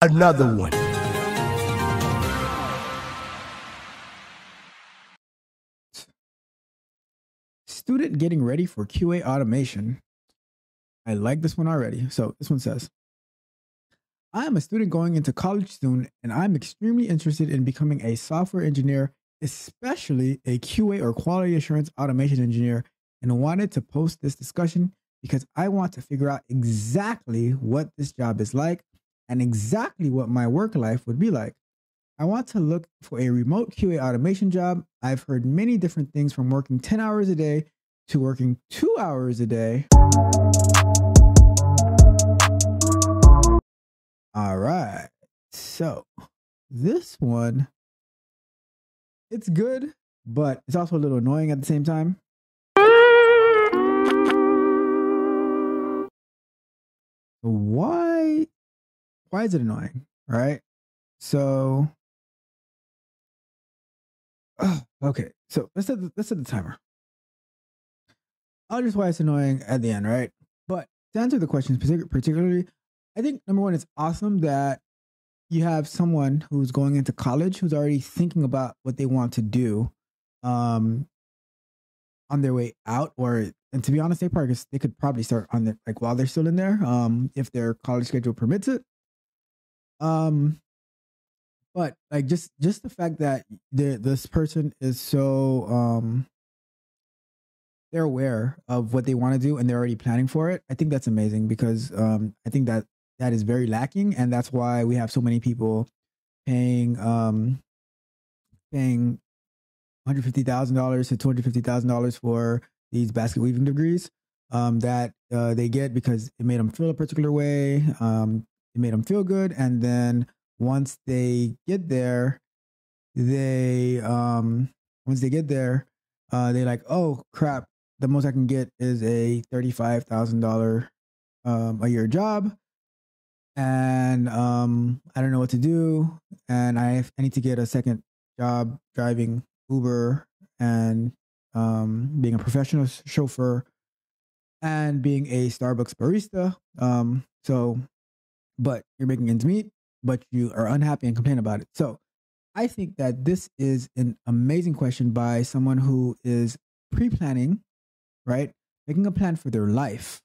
another one. Student getting ready for QA automation. I like this one already. So this one says, I am a student going into college soon, and I'm extremely interested in becoming a software engineer, especially a QA or quality assurance automation engineer, and wanted to post this discussion because I want to figure out exactly what this job is like and exactly what my work life would be like. I want to look for a remote QA automation job. I've heard many different things from working 10 hours a day to working 2 hours a day. All right. So this one, it's good, but it's also a little annoying at the same time. Why is it annoying? Right? So okay. So let's set the timer. I'll just why it's annoying at the end, right? But to answer the question particularly, I think number one, it's awesome that you have someone who's going into college who's already thinking about what they want to do on their way out, and to be honest, they could probably start on the like while they're still in there, if their college schedule permits it. But like just the fact that this person is so they're aware of what they want to do and they're already planning for it. I think that's amazing because I think that is very lacking, and that's why we have so many people paying $150,000 to $250,000 for these basket weaving degrees that they get because it made them feel a particular way. It made them feel good, and then once they get there, they're like, oh crap, the most I can get is a $35,000 a year job, and I don't know what to do, and I need to get a second job driving Uber and being a professional chauffeur and being a Starbucks barista. But you're making ends meet, but you are unhappy and complain about it. So I think that this is an amazing question by someone who is pre-planning, right? Making a plan for their life,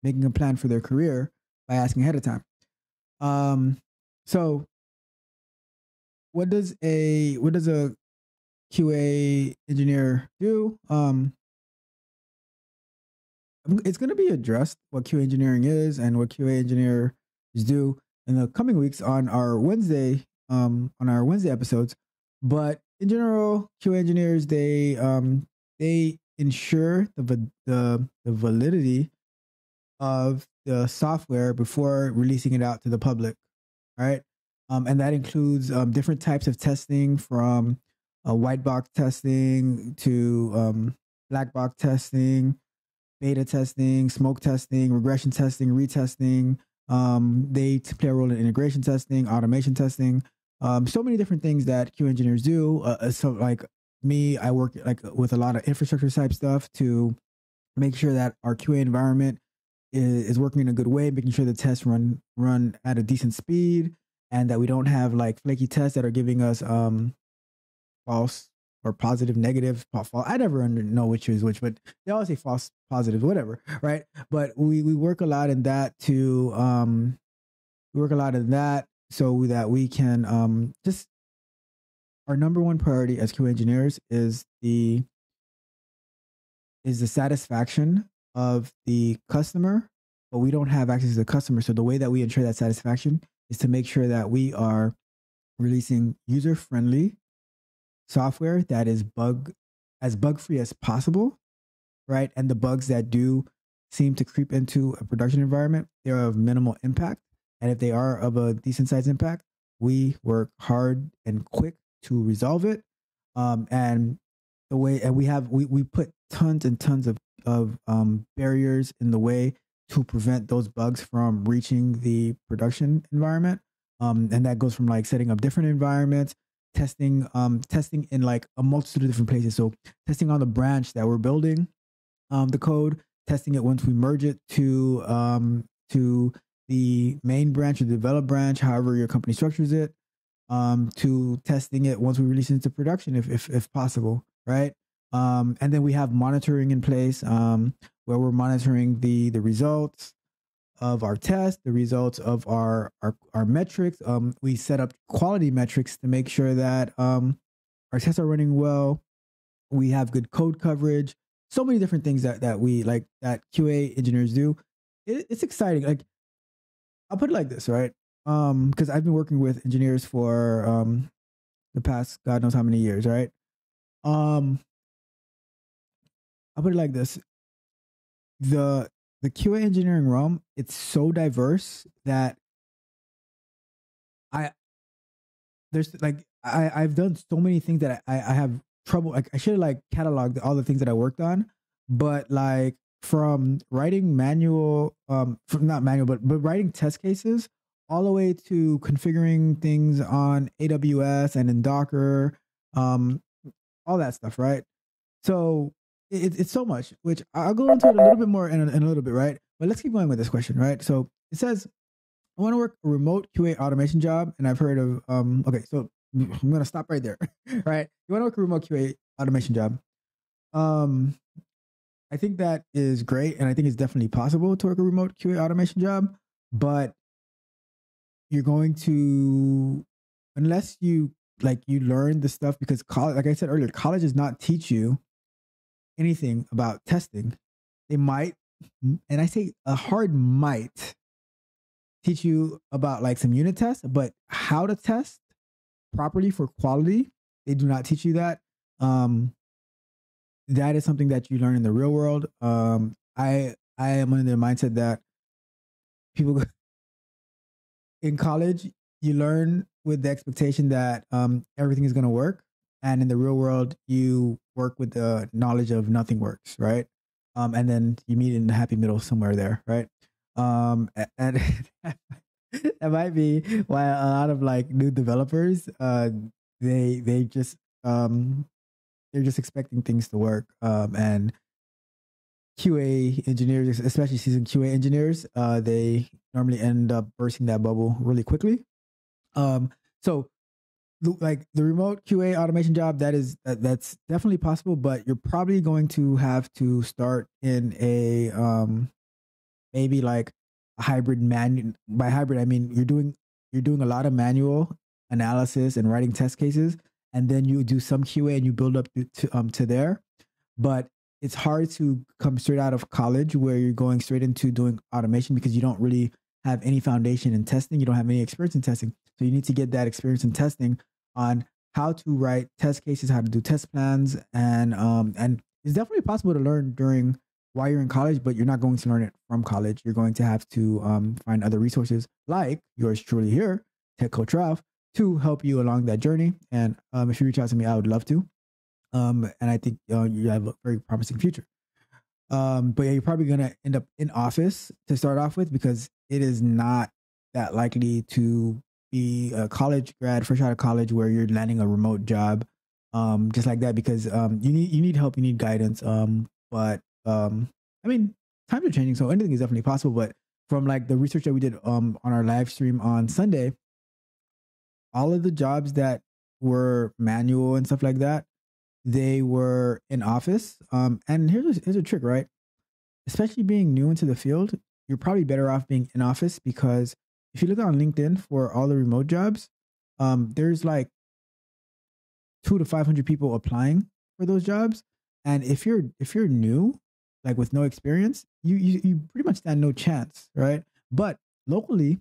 making a plan for their career by asking ahead of time. So what does a QA engineer do? It's going to be addressed what QA engineering is and what QA engineers do in the coming weeks on our Wednesday episodes. But in general, QA engineers they ensure the validity of the software before releasing it out to the public, right? And that includes different types of testing, from white box testing to black box testing, beta testing, smoke testing, regression testing, retesting. They play a role in integration testing, automation testing. So many different things that QA engineers do. So like me, I work like with a lot of infrastructure type stuff to make sure that our QA environment is working in a good way, making sure the tests run at a decent speed, and that we don't have like flaky tests that are giving us false or positive, negative, false. I never know which is which, but they always say false, positive, whatever, right? But we work a lot in that so that we can just, our number one priority as QA engineers is the satisfaction of the customer, but we don't have access to the customer. So the way that we ensure that satisfaction is to make sure that we are releasing user-friendly software that is bug-free as possible, right? And the bugs that do seem to creep into a production environment, they're of minimal impact. And if they are of a decent sized impact, we work hard and quick to resolve it. And we put tons and tons of barriers in the way to prevent those bugs from reaching the production environment. And that goes from like setting up different environments, testing in like a multitude of different places. So testing on the branch that we're building the code, testing it once we merge it to the main branch or develop branch, however your company structures it, to testing it once we release it into production, if possible, right? And then we have monitoring in place, where we're monitoring the results of our test, the results of our metrics. We set up quality metrics to make sure that our tests are running well. We have good code coverage. So many different things that we like that QA engineers do. It's exciting. Like, I'll put it like this, right? Because I've been working with engineers for the past God knows how many years, right? I'll put it like this: the QA engineering realm, it's so diverse that I there's like I've done so many things that I have trouble. Like, I should have like cataloged all the things that I worked on, but like from writing manual, from not manual, but writing test cases all the way to configuring things on AWS and in Docker, all that stuff, right? So it's so much, which I'll go into it a little bit more in a little bit, right? But let's keep going with this question, right? So it says, I want to work a remote QA automation job, and I've heard of okay, so I'm gonna stop right there. Right? You want to work a remote QA automation job. I think that is great, and I think it's definitely possible to work a remote QA automation job, but you're going to, unless you learn the stuff, because college, like I said earlier, college does not teach you anything about testing. They might, and I say a hard might, teach you about like some unit tests, but how to test properly for quality, they do not teach you that. That is something that you learn in the real world. I am in the mindset that people in college, you learn with the expectation that everything is going to work, and in the real world, you work with the knowledge of nothing works, right? And then you meet in the happy middle somewhere there, right? And that might be why a lot of like new developers, they just they're just expecting things to work, and QA engineers, especially seasoned QA engineers, they normally end up bursting that bubble really quickly. So like the remote QA automation job, that's definitely possible, but you're probably going to have to start in a maybe like a hybrid by hybrid I mean you're doing a lot of manual analysis and writing test cases, and then you do some QA and you build up to there. But it's hard to come straight out of college where you're going straight into doing automation, because you don't really have any foundation in testing. You don't have any experience in testing. So you need to get that experience in testing on how to write test cases, how to do test plans, and it's definitely possible to learn during while you're in college, but you're not going to learn it from college. You're going to have to find other resources like yours truly here, Tech Coach Ralph, to help you along that journey. And if you reach out to me, I would love to. And I think you have a very promising future. But yeah, you're probably going to end up in office to start off with, because it is not that likely to be a college grad, fresh out of college, where you're landing a remote job just like that, because you need help, you need guidance. But I mean, times are changing, so anything is definitely possible. But from like the research that we did on our live stream on Sunday, all of the jobs that were manual and stuff like that, they were in office. And here's a trick, right? Especially being new into the field, you're probably better off being in office, because if you look on LinkedIn for all the remote jobs, there's like 200 to 500 people applying for those jobs. And if you're new, like with no experience, you pretty much stand no chance, right? But locally,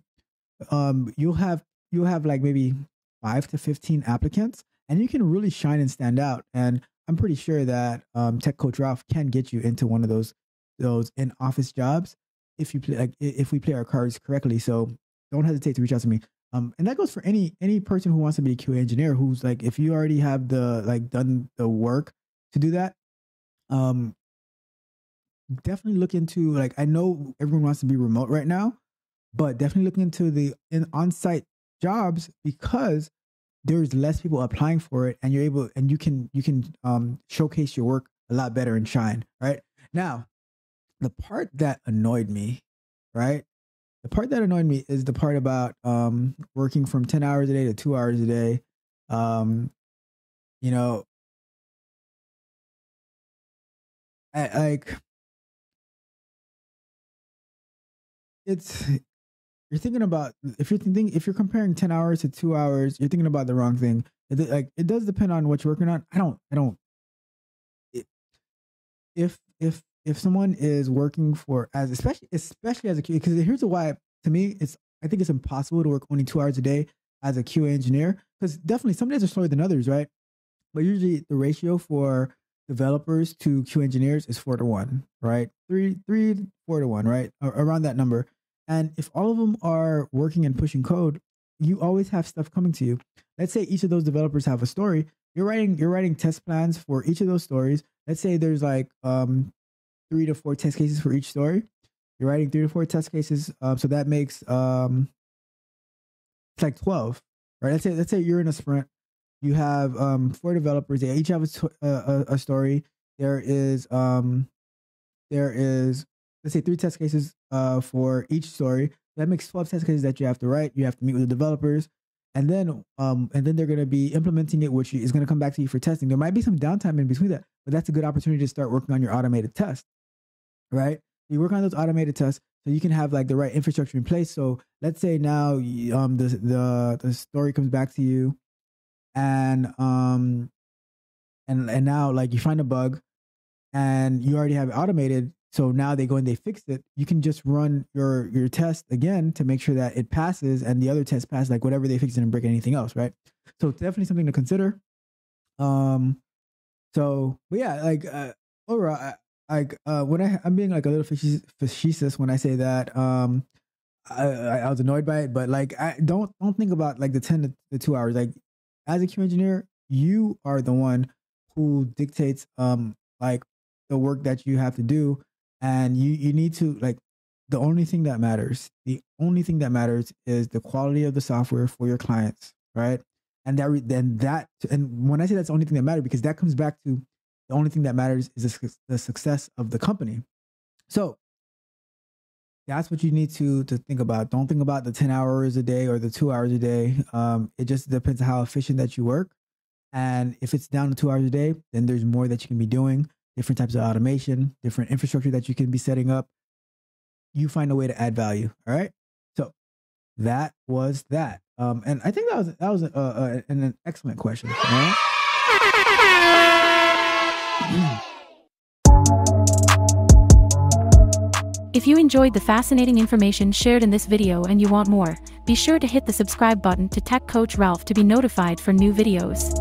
you'll have like maybe 5 to 15 applicants, and you can really shine and stand out. And I'm pretty sure that Tech Coach Ralph can get you into one of those in office jobs if you play, like if we play our cards correctly. So don't hesitate to reach out to me. And that goes for any person who wants to be a QA engineer, who's like, if you already have done the work to do that, definitely look into, like, I know everyone wants to be remote right now, but definitely look into the on-site jobs, because there's less people applying for it, and you can showcase your work a lot better and shine. Right now, the part that annoyed me, right, The part that annoyed me is the part about working from 10 hours a day to 2 hours a day. Um, you know, like it's you're thinking about if you're comparing 10 hours to 2 hours, you're thinking about the wrong thing. It does depend on what you're working on. I don't it, if someone is working for as especially as a QA, because here's why to me I think it's impossible to work only 2 hours a day as a QA engineer, because definitely some days are slower than others, right? But usually the ratio for developers to QA engineers is 4-1, right? 4-1, right? Around that number. And if all of them are working and pushing code, you always have stuff coming to you. Let's say each of those developers have a story. You're writing test plans for each of those stories. Let's say there's like 3 to 4 test cases for each story. You're writing 3 to 4 test cases, so that makes it's like 12, right? Let's say you're in a sprint. You have 4 developers. They each have a story. There is let's say 3 test cases for each story. That makes 12 test cases that you have to write. You have to meet with the developers, and then they're going to be implementing it, which is going to come back to you for testing. There might be some downtime in between that, but that's a good opportunity to start working on your automated test, right? You work on those automated tests so you can have like the right infrastructure in place. So let's say now the story comes back to you, and now like you find a bug, and you already have it automated. So now they go and they fix it. You can just run your test again to make sure that it passes, and the other test pass, like whatever they fix it and break anything else, right? So it's definitely something to consider. But yeah, like overall, when I'm being like a little facetious when I say that I was annoyed by it, but like I don't think about like the 10 to the 2 hours. Like as a QA engineer, you are the one who dictates like the work that you have to do. And you need to like the only thing that matters is the quality of the software for your clients, right? And and when I say that's the only thing that matters, because that comes back to the only thing that matters is the success of the company. So that's what you need to think about. Don't think about the 10 hours a day or the 2 hours a day. It just depends on how efficient that you work. And if it's down to 2 hours a day, then there's more that you can be doing. Different types of automation, different infrastructure that you can be setting up. You find a way to add value. All right. So that was that. And I think that was an excellent question. Right? If you enjoyed the fascinating information shared in this video and you want more, be sure to hit the subscribe button to Tech Coach Ralph to be notified for new videos.